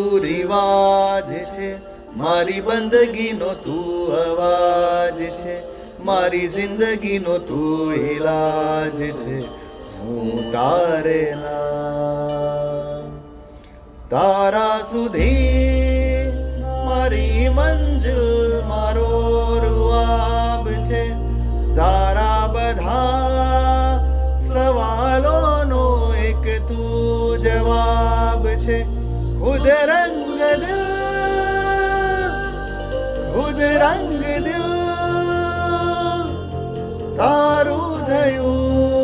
તું રિવાજ છે, મારી બંદગીનો તું અવાજ છે, મારી જિંદગીનો તું ઇલાજ છે. હું તારે નામ તારા સુધી મારી મંજિલ મારો રૂઆબ છે. તારા બધા સવાલોનો એક તું જવાબ છે. ખુદ રંગ દિલ ખુદ રંગ દિલ તારું થયું